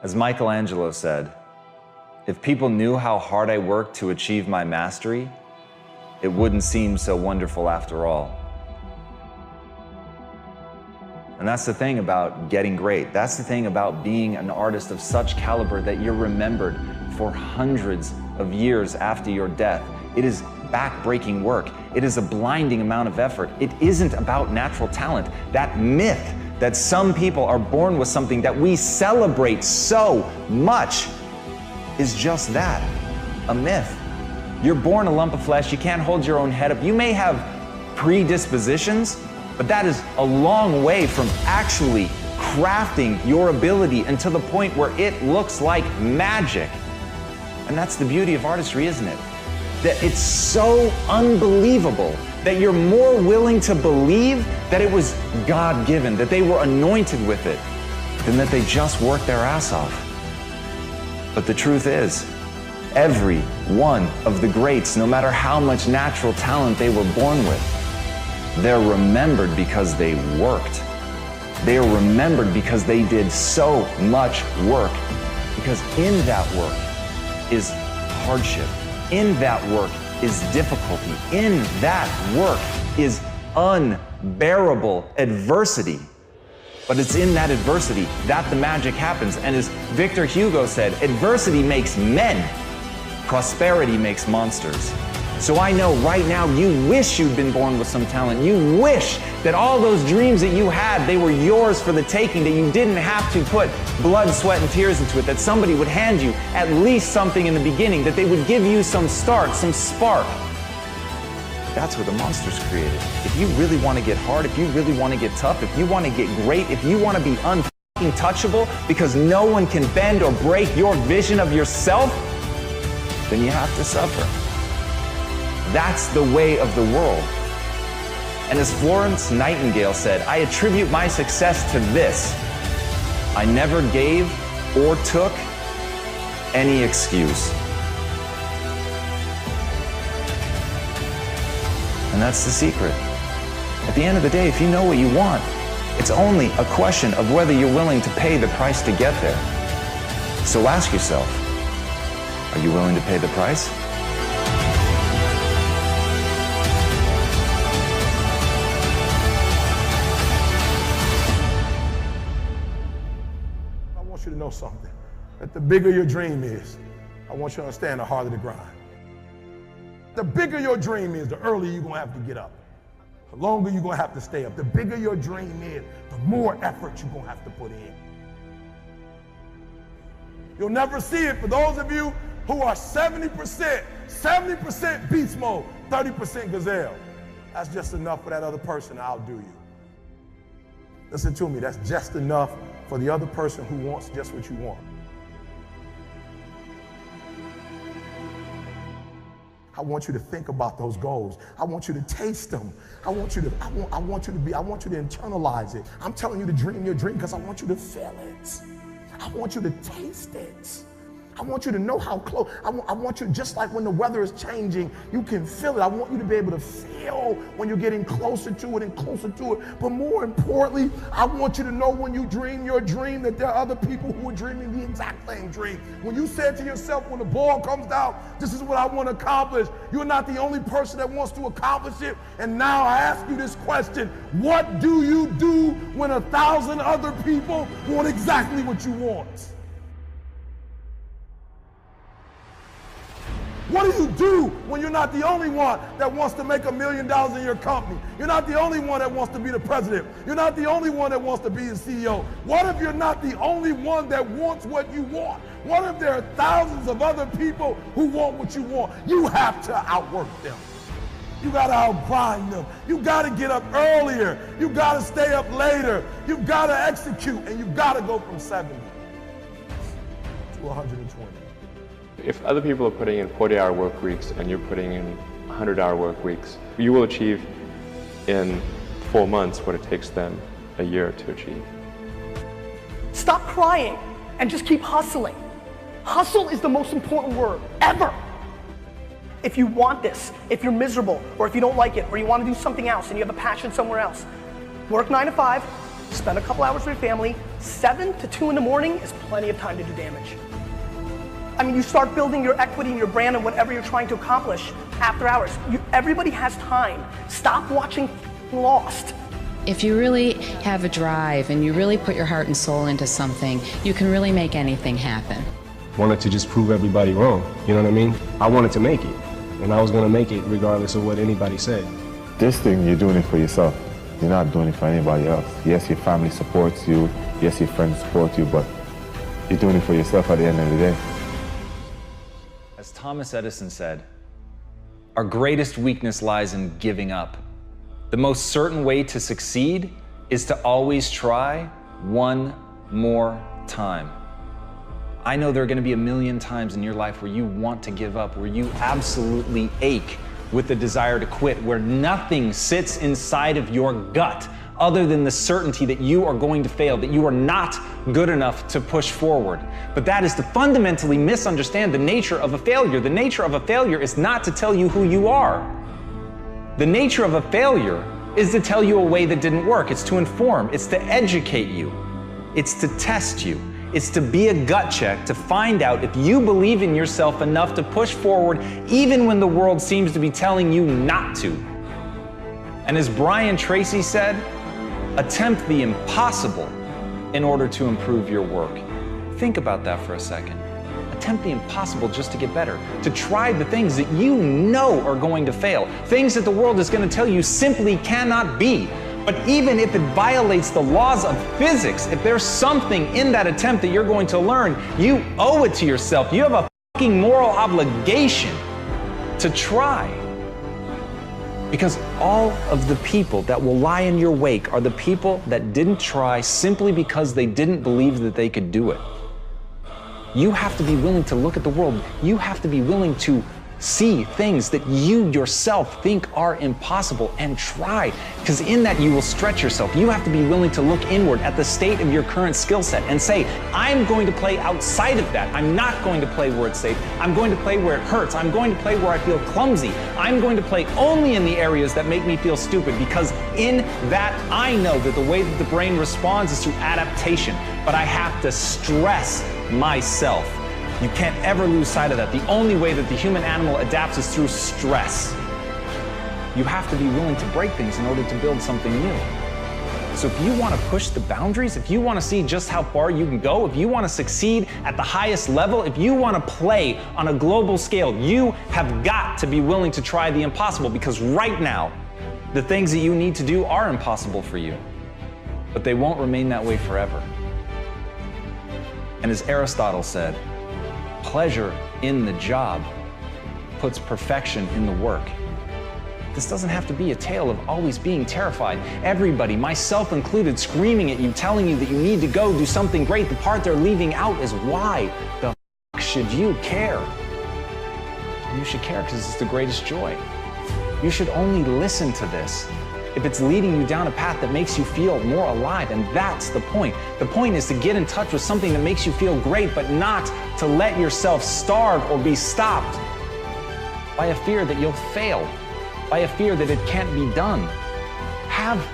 As Michelangelo said, if people knew how hard I worked to achieve my mastery, it wouldn't seem so wonderful after all. And that's the thing about getting great. That's the thing about being an artist of such caliber that you're remembered for hundreds of years after your death. It is back-breaking work. It is a blinding amount of effort. It isn't about natural talent. That myth that some people are born with something that we celebrate so much is just that, a myth. You're born a lump of flesh. You can't hold your own head up. You may have predispositions, but that is a long way from actually crafting your ability until the point where it looks like magic. And that's the beauty of artistry, isn't it? That it's so unbelievable that you're more willing to believe that it was God-given, that they were anointed with it, than that they just worked their ass off. But the truth is, every one of the greats, no matter how much natural talent they were born with, they're remembered because they worked. They are remembered because they did so much work. Because in that work is hardship. In that work is difficulty. In that work is unbearable adversity. But it's in that adversity that the magic happens. And as Victor Hugo said, adversity makes men, prosperity makes monsters. So I know right now you wish you'd been born with some talent. You wish that all those dreams that you had, they were yours for the taking, that you didn't have to put blood, sweat, and tears into it, that somebody would hand you at least something in the beginning, that they would give you some start, some spark. That's where the monster's created. If you really want to get hard, if you really want to get tough, if you want to get great, if you want to be untouchable because no one can bend or break your vision of yourself, then you have to suffer. That's the way of the world. And as Florence Nightingale said, I attribute my success to this: I never gave or took any excuse. And that's the secret. At the end of the day, if you know what you want, it's only a question of whether you're willing to pay the price to get there. So ask yourself, are you willing to pay the price? I want you to know something, that the bigger your dream is, I want you to understand the harder the grind. The bigger your dream is, the earlier you're gonna have to get up. The longer you're gonna have to stay up. The bigger your dream is, the more effort you're gonna have to put in. You'll never see it for those of you who are 70% beast mode, 30% gazelle. That's just enough for that other person to outdo you. Listen to me, that's just enough for the other person who wants just what you want. I want you to think about those goals. I want you to taste them. I want you to internalize it. I'm telling you to dream your dream because I want you to feel it. I want you to taste it. I want you to know how close. I want you, just like when the weather is changing, you can feel it. I want you to be able to feel when you're getting closer to it and closer to it. But more importantly, I want you to know when you dream your dream that there are other people who are dreaming the exact same dream. When you said to yourself, when the ball comes down, this is what I want to accomplish, you're not the only person that wants to accomplish it. And now I ask you this question: what do you do when 1,000 other people want exactly what you want? What do you do when you're not the only one that wants to make $1 million in your company? You're not the only one that wants to be the president. You're not the only one that wants to be the CEO. What if you're not the only one that wants what you want? What if there are thousands of other people who want what you want? You have to outwork them. You gotta outgrind them. You gotta get up earlier. You gotta stay up later. You gotta execute, and you gotta go from 70 to 120. If other people are putting in 40-hour work weeks and you're putting in 100-hour work weeks, you will achieve in 4 months what it takes them a year to achieve. Stop crying and just keep hustling. Hustle is the most important word ever. If you want this, if you're miserable, or if you don't like it, or you want to do something else and you have a passion somewhere else, work 9 to 5, spend a couple hours with your family. 7 to 2 in the morning is plenty of time to do damage. I mean, you start building your equity and your brand and whatever you're trying to accomplish after hours. Everybody has time. Stop watching Lost. If you really have a drive and you really put your heart and soul into something, you can really make anything happen. Wanted to just prove everybody wrong, you know what I mean? I wanted to make it, and I was gonna make it regardless of what anybody said. This thing, you're doing it for yourself. You're not doing it for anybody else. Yes, your family supports you. Yes, your friends support you, but you're doing it for yourself at the end of the day. As Thomas Edison said, our greatest weakness lies in giving up. The most certain way to succeed is to always try one more time. I know there are going to be a million times in your life where you want to give up, where you absolutely ache with the desire to quit, where nothing sits inside of your gut other than the certainty that you are going to fail, that you are not good enough to push forward. But that is to fundamentally misunderstand the nature of a failure. The nature of a failure is not to tell you who you are. The nature of a failure is to tell you a way that didn't work. It's to inform, it's to educate you, it's to test you, it's to be a gut check to find out if you believe in yourself enough to push forward even when the world seems to be telling you not to. And as Brian Tracy said, attempt the impossible in order to improve your work. Think about that for a second. Attempt the impossible just to get better, to try the things that you know are going to fail, things that the world is going to tell you simply cannot be. But even if it violates the laws of physics, if there's something in that attempt that you're going to learn, you owe it to yourself. You have a fucking moral obligation to try. Because all of the people that will lie in your wake are the people that didn't try simply because they didn't believe that they could do it. You have to be willing to look at the world. You have to be willing to see things that you yourself think are impossible and try, because in that you will stretch yourself. You have to be willing to look inward at the state of your current skill set and say, I'm going to play outside of that. I'm not going to play where it's safe. I'm going to play where it hurts. I'm going to play where I feel clumsy. I'm going to play only in the areas that make me feel stupid, because in that I know that the way that the brain responds is through adaptation, but I have to stress myself. You can't ever lose sight of that. The only way that the human animal adapts is through stress. You have to be willing to break things in order to build something new. So if you want to push the boundaries, if you want to see just how far you can go, if you want to succeed at the highest level, if you want to play on a global scale, you have got to be willing to try the impossible, because right now, the things that you need to do are impossible for you, but they won't remain that way forever. And as Aristotle said, pleasure in the job puts perfection in the work. This doesn't have to be a tale of always being terrified. Everybody, myself included, screaming at you, telling you that you need to go do something great. The part they're leaving out is why the f*** should you care? You should care because it's the greatest joy. You should only listen to this if it's leading you down a path that makes you feel more alive, and that's the point. The point is to get in touch with something that makes you feel great, but not to let yourself starve or be stopped by a fear that you'll fail, by a fear that it can't be done. Have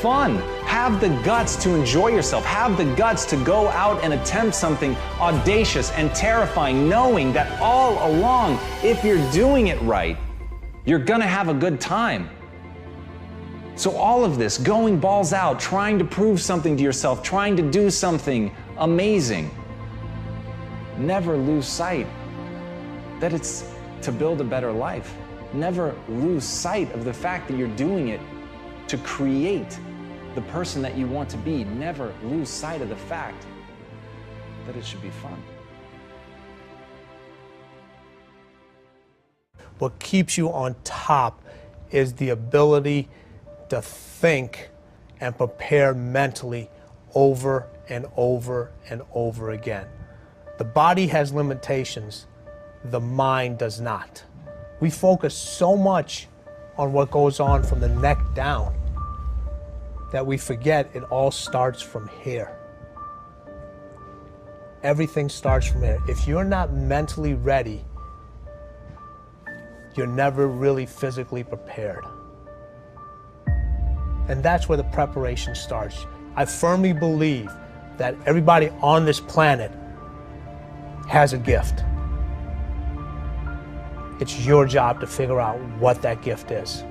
fun. Have the guts to enjoy yourself. Have the guts to go out and attempt something audacious and terrifying, knowing that all along, if you're doing it right, you're gonna have a good time. So all of this, going balls out, trying to prove something to yourself, trying to do something amazing, never lose sight that it's to build a better life. Never lose sight of the fact that you're doing it to create the person that you want to be. Never lose sight of the fact that it should be fun. What keeps you on top is the ability to think and prepare mentally over and over and over again. The body has limitations, the mind does not. We focus so much on what goes on from the neck down that we forget it all starts from here. Everything starts from here. If you're not mentally ready, you're never really physically prepared. And that's where the preparation starts. I firmly believe that everybody on this planet has a gift. It's your job to figure out what that gift is.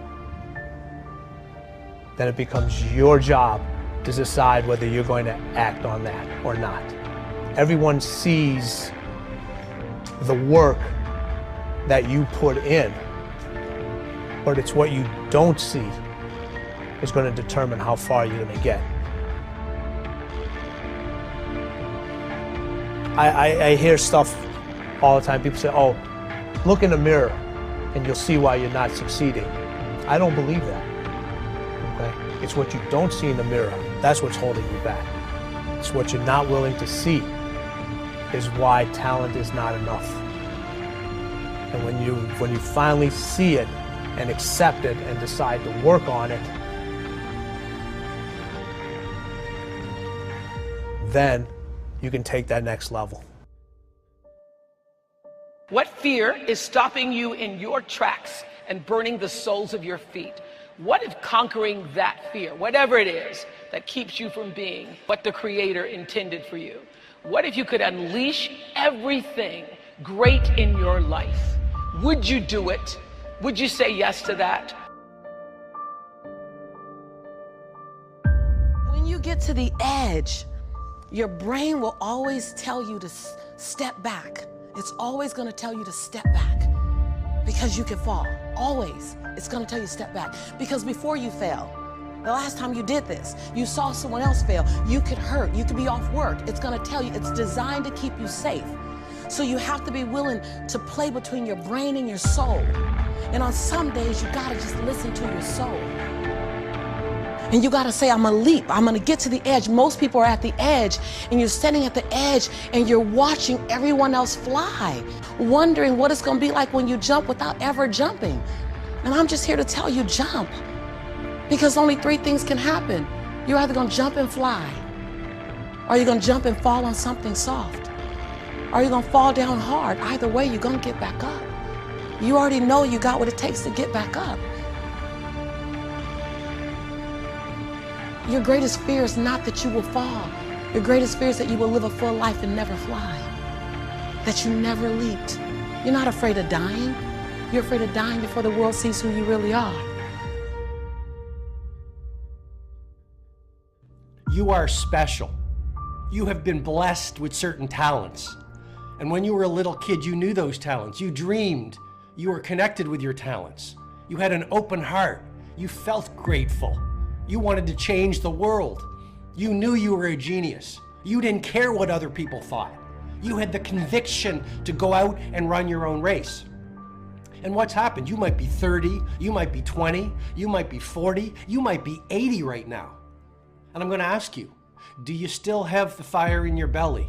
Then it becomes your job to decide whether you're going to act on that or not. Everyone sees the work that you put in, but it's what you don't see is going to determine how far you're going to get. I hear stuff all the time. People say, oh, look in the mirror and you'll see why you're not succeeding. I don't believe that. Okay? It's what you don't see in the mirror. That's what's holding you back. It's what you're not willing to see is why talent is not enough. And when you finally see it and accept it and decide to work on it, then you can take that next level. What fear is stopping you in your tracks and burning the soles of your feet? What if conquering that fear, whatever it is that keeps you from being what the Creator intended for you? What if you could unleash everything great in your life? Would you do it? Would you say yes to that? When you get to the edge, your brain will always tell you to step back. It's always going to tell you to step back because you can fall. Always. It's going to tell you to step back because before you fail, the last time you did this, you saw someone else fail. You could hurt. You could be off work. It's going to tell you. It's designed to keep you safe. So you have to be willing to play between your brain and your soul. And on some days, you got to just listen to your soul. And you got to say, I'm going to leap. I'm going to get to the edge. Most people are at the edge, and you're standing at the edge, and you're watching everyone else fly, wondering what it's going to be like when you jump without ever jumping. And I'm just here to tell you, jump. Because only three things can happen. You're either going to jump and fly, or you're going to jump and fall on something soft, or you're going to fall down hard. Either way, you're going to get back up. You already know you got what it takes to get back up. Your greatest fear is not that you will fall. Your greatest fear is that you will live a full life and never fly, that you never leaped. You're not afraid of dying. You're afraid of dying before the world sees who you really are. You are special. You have been blessed with certain talents. And when you were a little kid, you knew those talents. You dreamed. You were connected with your talents. You had an open heart. You felt grateful. You wanted to change the world. You knew you were a genius. You didn't care what other people thought. You had the conviction to go out and run your own race. And what's happened? You might be 30, you might be 20, you might be 40, you might be 80 right now. And I'm going to ask you, do you still have the fire in your belly?